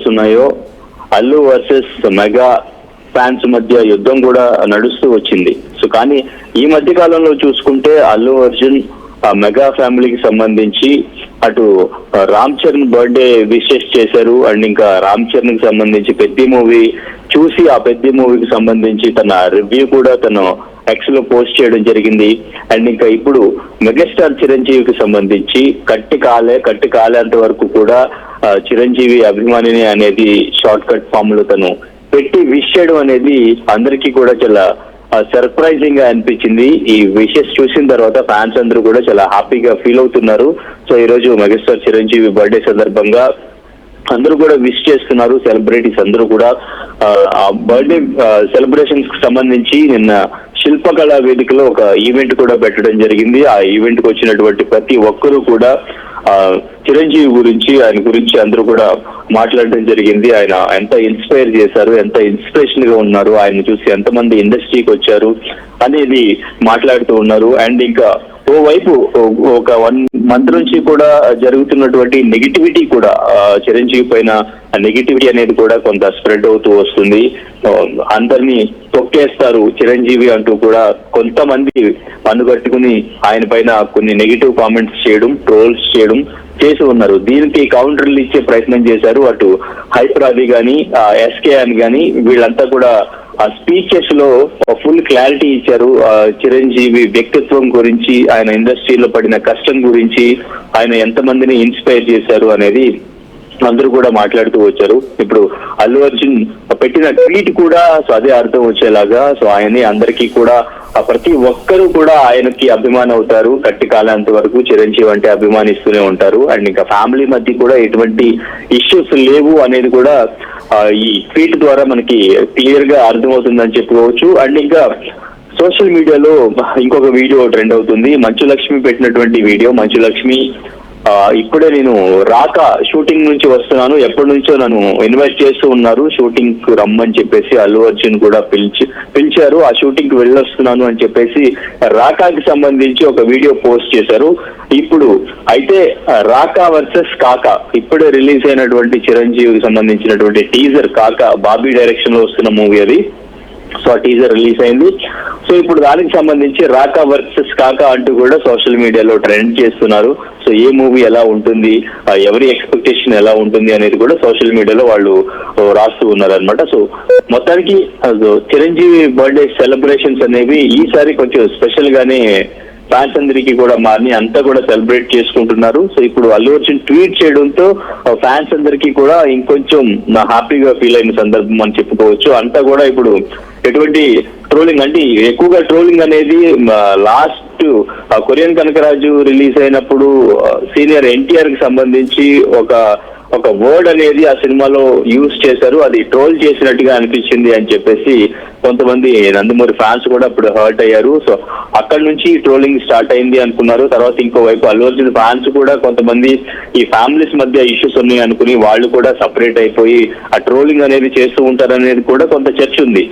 నడుస్తున్నాయో Allu versus mega fans మధ్య యుద్ధం కూడా నడుస్తూ వచ్చింది. సో కానీ ఈ మధ్య కాలంలో చూసుకుంటే అల్లు అర్జున్ మెగా ఫ్యామిలీకి సంబంధించి అటు రామ్ చరణ్ బర్త్డే విషెస్ చేశారు. అండ్ ఇంకా రామ్ చరణ్ కి సంబంధించి పెద్ద మూవీ చూసి ఆ పెద్ద మూవీకి సంబంధించి తన రివ్యూ కూడా తను ఎక్స్ లో పోస్ట్ చేయడం జరిగింది. అండ్ ఇంకా ఇప్పుడు మెగాస్టార్ చిరంజీవికి సంబంధించి కట్టి కాలేంత వరకు కూడా చిరంజీవి అభిమానిని అనేది షార్ట్ కట్ ఫామ్ లో తను పెట్టి విష్ చేయడం అనేది అందరికీ కూడా చాలా సర్ప్రైజింగ్ గా అనిపించింది. ఈ విషెస్ చూసిన తర్వాత ఫ్యాన్స్ అందరూ కూడా చాలా హ్యాపీగా ఫీల్ అవుతున్నారు. సో ఈ రోజు మెగాస్టార్ చిరంజీవి బర్త్డే సందర్భంగా అందరూ కూడా విష్ చేస్తున్నారు. సెలబ్రిటీస్ అందరూ కూడా ఆ బర్త్డే సెలబ్రేషన్స్ కి సంబంధించి నిన్న శిల్పకళా వేదికలో ఒక ఈవెంట్ కూడా పెట్టడం జరిగింది. ఆ ఈవెంట్ కి వచ్చినటువంటి ప్రతి ఒక్కరూ కూడా చిరంజీవి గురించి ఆయన గురించి అందరూ కూడా మాట్లాడడం జరిగింది. ఆయన ఎంత ఇన్స్పైర్ చేశారు, ఎంత ఇన్స్పిరేషన్ గా ఉన్నారు, ఆయన చూసి ఎంతమంది ఇండస్ట్రీకి వచ్చారు అనేది మాట్లాడుతూ ఉన్నారు. అండ్ ఇంకా ఓవైపు ఒక 1 month నుంచి కూడా జరుగుతున్నటువంటి నెగిటివిటీ కూడా చిరంజీవి పైన నెగిటివిటీ అనేది కూడా కొంత స్ప్రెడ్ అవుతూ వస్తుంది. అందరినీ తొక్కేస్తారు చిరంజీవి అంటూ కూడా కొంతమంది అనుగట్టుకుని ఆయన పైన కొన్ని నెగిటివ్ కామెంట్స్ చేయడం, ట్రోల్స్ చేయడం చేసి ఉన్నారు. దీనికి కౌంటర్లు ఇచ్చే ప్రయత్నం చేశారు. అటు హైప్రాది గాని ఎస్కే అని గాని వీళ్ళంతా కూడా ఆ స్పీచెస్ లో ఫుల్ క్లారిటీ ఇచ్చారు. చిరంజీవి వ్యక్తిత్వం గురించి, ఆయన ఇండస్ట్రీలో పడిన కష్టం గురించి, ఆయన ఎంతమందిని ఇన్స్పైర్ చేశారు అనేది అందరూ కూడా మాట్లాడుతూ వచ్చారు. ఇప్పుడు అల్లు అర్జున్ పెట్టిన ట్వీట్ కూడా అదే అర్థం వచ్చేలాగా ఆయన్ని అందరికీ కూడా ప్రతి ఒక్కరూ కూడా ఆయనకి అభిమానం అవుతారు. కట్టి కాలేంత వరకు చిరంజీవి అంటే అభిమానిస్తూనే ఉంటారు. అండ్ ఇంకా ఫ్యామిలీ మధ్య కూడా ఎటువంటి ఇష్యూస్ లేవు అనేది కూడా ఈ ట్వీట్ ద్వారా మనకి క్లియర్ గా అర్థమవుతుందని చెప్పుకోవచ్చు. అండ్ ఇంకా సోషల్ మీడియాలో ఇంకొక వీడియో ట్రెండ్ అవుతుంది. మంచు లక్ష్మి పెట్టినటువంటి వీడియో. మంచు లక్ష్మి ఇప్పుడే నేను రాక షూటింగ్ నుంచి వస్తున్నాను, ఎప్పటి నుంచో నన్ను ఇన్వైట్ చేస్తూ ఉన్నారు షూటింగ్ కు రమ్మని చెప్పేసి అల్లు అర్జున్ కూడా పిలిచారు. ఆ షూటింగ్ కి వెళ్ళొస్తున్నాను అని చెప్పేసి రాకాకి సంబంధించి ఒక వీడియో పోస్ట్ చేశారు. ఇప్పుడు అయితే రాకా వర్సెస్ కాకా ఇప్పుడే రిలీజ్ అయినటువంటి చిరంజీవికి సంబంధించినటువంటి టీజర్ కాకా బాబీ డైరెక్షన్ లో వస్తున్న మూవీ అది. సో ఆ టీజర్ రిలీజ్ అయింది. సో ఇప్పుడు దానికి సంబంధించి రాకా వర్సెస్ కాకా అంటూ కూడా సోషల్ మీడియాలో ట్రెండ్ చేస్తున్నారు. సో ఏ మూవీ ఎలా ఉంటుంది, ఎవరి ఎక్స్పెక్టేషన్ ఎలా ఉంటుంది అనేది కూడా సోషల్ మీడియాలో వాళ్ళు రాస్తూ ఉన్నారు అనమాట. సో మొత్తానికి చిరంజీవి బర్త్డే సెలబ్రేషన్స్ అనేవి ఈసారి కొంచెం స్పెషల్ గానే ఫ్యాన్స్ అందరికీ కూడా మారిని అంతా కూడా సెలబ్రేట్ చేసుకుంటున్నారు. సో ఇప్పుడు అల్లు అర్జున్ ట్వీట్ చేయడంతో ఫ్యాన్స్ అందరికీ కూడా ఇంకొంచెం హ్యాపీగా ఫీల్ అయిన సందర్భం అని చెప్పుకోవచ్చు. అంతా కూడా ఇప్పుడు ఎటువంటి ట్రోలింగ్ అంటే ఎక్కువగా ట్రోలింగ్ అనేది లాస్ట్ కొరియన్ కనకరాజు రిలీజ్ అయినప్పుడు సీనియర్ ఎన్టీఆర్ కి సంబంధించి ఒక వర్డ్ అనేది ఆ సినిమాలో యూజ్ చేశారు. అది ట్రోల్ చేసినట్టుగా అనిపించింది అని చెప్పేసి కొంతమంది నందమూరి ఫ్యాన్స్ కూడా ఇప్పుడు హర్ట్ అయ్యారు. సో అక్కడ నుంచి ట్రోలింగ్ స్టార్ట్ అయింది అనుకున్నారు. తర్వాత ఇంకోవైపు అల్లు అర్జున్ ఫ్యాన్స్ కూడా కొంతమంది ఈ ఫ్యామిలీస్ మధ్య ఇష్యూస్ ఉన్నాయి అనుకుని వాళ్ళు కూడా సపరేట్ అయిపోయి ఆ ట్రోలింగ్ అనేది చేస్తూ ఉంటారనేది కూడా కొంత చర్చ ఉంది.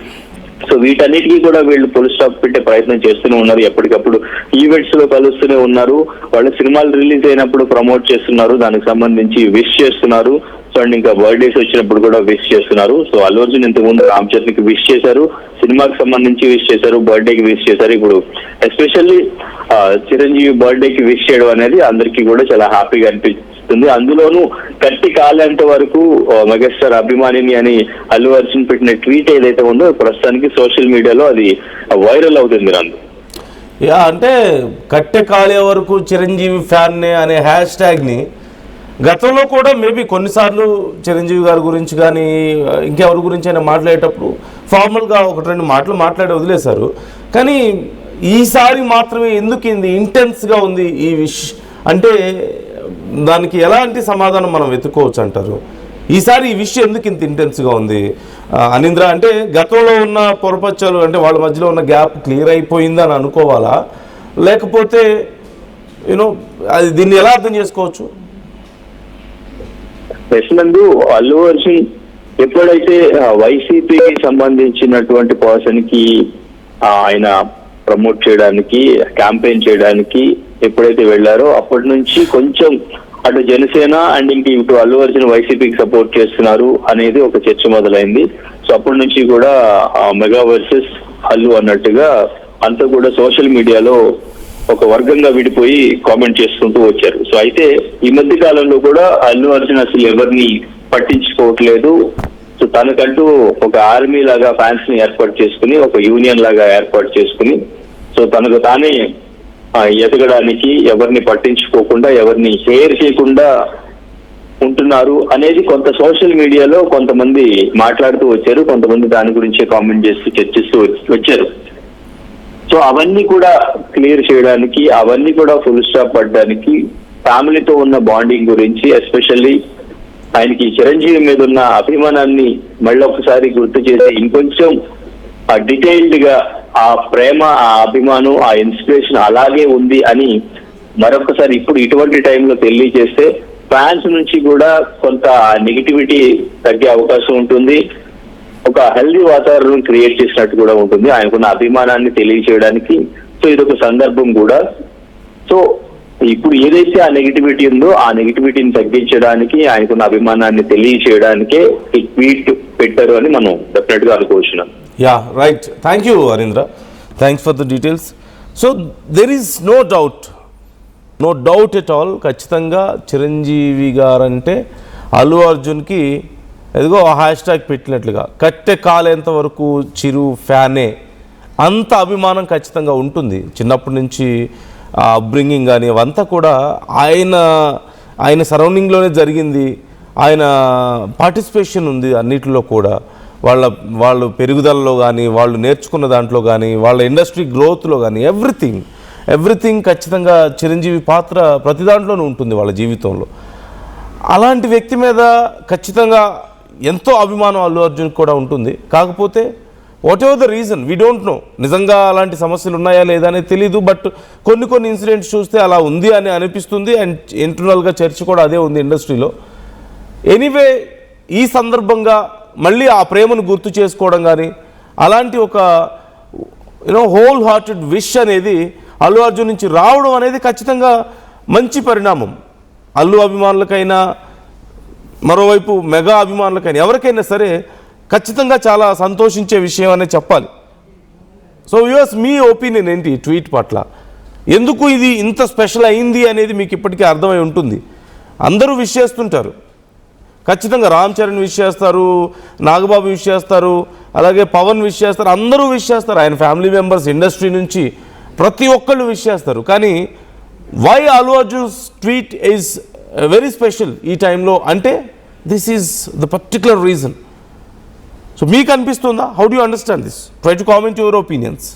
సో వీటన్నిటికీ కూడా వీళ్ళు ఫుల్ స్టాప్ పెట్టే ప్రయత్నం చేస్తూనే ఉన్నారు. ఎప్పటికప్పుడు ఈవెంట్స్ లో కలుస్తూనే ఉన్నారు. వాళ్ళు సినిమాలు రిలీజ్ అయినప్పుడు ప్రమోట్ చేస్తున్నారు, దానికి సంబంధించి విష్ చేస్తున్నారు. సో అండ్ ఇంకా బర్త్డేస్ వచ్చినప్పుడు కూడా విష్ చేస్తున్నారు. సో అల్లు అర్జున్ ఇంతకుముందు రామ్ చరణ్ కి విష్ చేశారు, సినిమాకి సంబంధించి విష్ చేశారు, బర్త్డేకి విష్ చేశారు. ఇప్పుడు ఎస్పెషల్లీ చిరంజీవి బర్త్డేకి విష్ చేయడం అనేది అందరికీ కూడా చాలా హ్యాపీగా అనిపిస్తుంది. అందులోనూ కట్టి కాలేంత వరకు మెగాస్టార్ అభిమానిని అని అల్లు అర్జున్ పెట్టిన ట్వీట్ ఏదైతే ఉందో ప్రస్తుతానికి సోషల్ మీడియాలో అది వైరల్ అవుతుంది. నందు అంటే కట్టె కాలే వరకు చిరంజీవి ఫ్యాన్ అనే హ్యాష్ ట్యాగ్ని గతంలో కూడా మేబీ కొన్నిసార్లు చిరంజీవి గారి గురించి కానీ ఇంకెవరి గురించి అయినా మాట్లాడేటప్పుడు ఫార్మల్గా 1-2 మాటలు మాట్లాడి వదిలేశారు. కానీ ఈసారి మాత్రమే ఎందుకు ఇంటెన్స్గా ఉంది ఈ అంటే దానికి ఎలాంటి సమాధానం మనం వెతుక్కోవచ్చు అంటారు? ఈసారి ఈ విషయం ఎందుకు ఇంత ఇంటెన్స్గా ఉంది అనింద్ర? అంటే గతంలో ఉన్న పొరపచ్చాలు అంటే వాళ్ళ మధ్యలో ఉన్న గ్యాప్ క్లియర్ అయిపోయిందని అనుకోవాలా, లేకపోతే అది దీన్ని ఎలా అర్థం చేసుకోవచ్చు? నందు అల్లు అర్జున్ ఎప్పుడైతే వైసీపీకి సంబంధించినటువంటి పర్సన్ కి ఆయన ప్రమోట్ చేయడానికి, క్యాంపెయిన్ చేయడానికి ఎప్పుడైతే వెళ్లారో అప్పటి నుంచి కొంచెం అటు జనసేన అండ్ ఇంక ఇటు అల్లు అర్జున్ వైసీపీకి సపోర్ట్ చేస్తున్నారు అనేది ఒక చర్చ మొదలైంది. సో అప్పటి నుంచి కూడా మెగా వర్సెస్ అల్లు అన్నట్టుగా అంతా కూడా సోషల్ మీడియాలో ఒక వర్గంగా విడిపోయి కామెంట్ చేసుకుంటూ వచ్చారు. సో అయితే ఈ మధ్య కాలంలో కూడా అల్లు అర్జున్ అసలు ఎవరిని పట్టించుకోవట్లేదు. సో తనకంటూ ఒక ఆర్మీ లాగా ఫ్యాన్స్ ని ఏర్పాటు చేసుకుని, ఒక యూనియన్ లాగా ఏర్పాటు చేసుకుని, సో తనకు తానే ఎదగడానికి ఎవరిని పట్టించుకోకుండా, ఎవరిని షేర్ చేయకుండా ఉంటున్నారు అనేది కొంత సోషల్ మీడియాలో కొంతమంది మాట్లాడుతూ వచ్చారు. కొంతమంది దాని గురించి కామెంట్ చేస్తూ చర్చిస్తూ వచ్చారు. సో అవన్నీ కూడా క్లియర్ చేయడానికి, అవన్నీ కూడా ఫుల్ స్టాప్ పడడానికి, ఫ్యామిలీతో ఉన్న బాండింగ్ గురించి, ఎస్పెషల్లీ ఆయనకి చిరంజీవి మీద ఉన్న అభిమానాన్ని మళ్ళీ ఒకసారి గుర్తు చేసి ఇంకొంచెం డీటెయిల్డ్ గా ఆ ప్రేమ, ఆ అభిమానం, ఆ ఇన్స్పిరేషన్ అలాగే ఉంది అని మరొకసారి ఇప్పుడు ఇటువంటి టైంలో తెలియజేస్తే ఫ్యాన్స్ నుంచి కూడా కొంత నెగిటివిటీ తగ్గే అవకాశం ఉంటుంది. ఒక హెల్దీ వాతావరణం క్రియేట్ చేసినట్టు కూడా ఉంటుంది ఆయనకున్న అభిమానాన్ని తెలియజేయడానికి. సో ఇదొక సందర్భం కూడా. సో ఇప్పుడు ఏదైతే ఆ నెగిటివిటీ ఉందో ఆ నెగిటివిటీని తగ్గించడానికి, ఆయనకున్న అభిమానాన్ని తెలియజేయడానికే ఈ ట్వీట్ పెట్టారు అని మనం డెఫినెట్ గా అనుకోవచ్చున్నాం. Yeah right, thank you Harindra, thanks for the details. So there is no doubt at all, ఖచ్చితంగా చిరంజీవి గారంటే అల్లు అర్జున్కి ఎదిగో హ్యాష్ ట్యాగ్ పెట్టినట్లుగా కట్టె కాలేంత వరకు చిరు ఫ్యానే అంత అభిమానం ఖచ్చితంగా ఉంటుంది. చిన్నప్పటి నుంచి అప్బ్రింగింగ్ కానీ అవంతా కూడా ఆయన సరౌండింగ్లోనే జరిగింది. ఆయన పార్టిసిపేషన్ ఉంది అన్నిటిలో కూడా, వాళ్ళు పెరుగుదలలో కానీ, వాళ్ళు నేర్చుకున్న దాంట్లో కానీ, వాళ్ళ ఇండస్ట్రీ గ్రోత్లో కానీ, ఎవ్రీథింగ్ ఖచ్చితంగా చిరంజీవి పాత్ర ప్రతి దాంట్లోనూ ఉంటుంది వాళ్ళ జీవితంలో. అలాంటి వ్యక్తి మీద ఖచ్చితంగా ఎంతో అభిమానం అల్లు అర్జున్ కూడా ఉంటుంది. కాకపోతే what ever the reason we don't know, నిజంగా అలాంటి సమస్యలు ఉన్నాయా లేదా అనేది తెలీదు. బట్ కొన్ని ఇన్సిడెంట్స్ చూస్తే అలా ఉంది అని అనిపిస్తుంది. అండ్ ఇంటర్నల్గా చర్చ కూడా అదే ఉంది ఇండస్ట్రీలో. ఎనీవే, ఈ సందర్భంగా మళ్ళీ ఆ ప్రేమను గుర్తు చేసుకోవడం కానీ, అలాంటి ఒక హోల్ హార్టెడ్ విష్ అనేది అల్లు అర్జున్ నుంచి రావడం అనేది ఖచ్చితంగా మంచి పరిణామం. అల్లు అభిమానులకైనా, మరోవైపు మెగా అభిమానులకైనా, ఎవరికైనా సరే ఖచ్చితంగా చాలా సంతోషించే విషయం అనే చెప్పాలి. సో వ్యూవర్స్, మీ ఒపీనియన్ ఏంటి ట్వీట్ పట్ల? ఎందుకు ఇది ఇంత స్పెషల్ అయింది అనేది మీకు ఇప్పటికీ అర్థమై ఉంటుంది. అందరూ విష్ చేస్తుంటారు, ఖచ్చితంగా రామ్ చరణ్ విష్ చేస్తారు, నాగబాబు విష్ చేస్తారు, అలాగే పవన్ విష్ చేస్తారు, అందరూ విష్ చేస్తారు. ఆయన ఫ్యామిలీ మెంబర్స్, ఇండస్ట్రీ నుంచి ప్రతి ఒక్కళ్ళు విష్ చేస్తారు. కానీ why Allu Arjun's tweet is very special ఈ టైంలో అంటే this is the particular reason. So మీకు అనిపిస్తుందా? How do you understand this? Try to comment your opinions.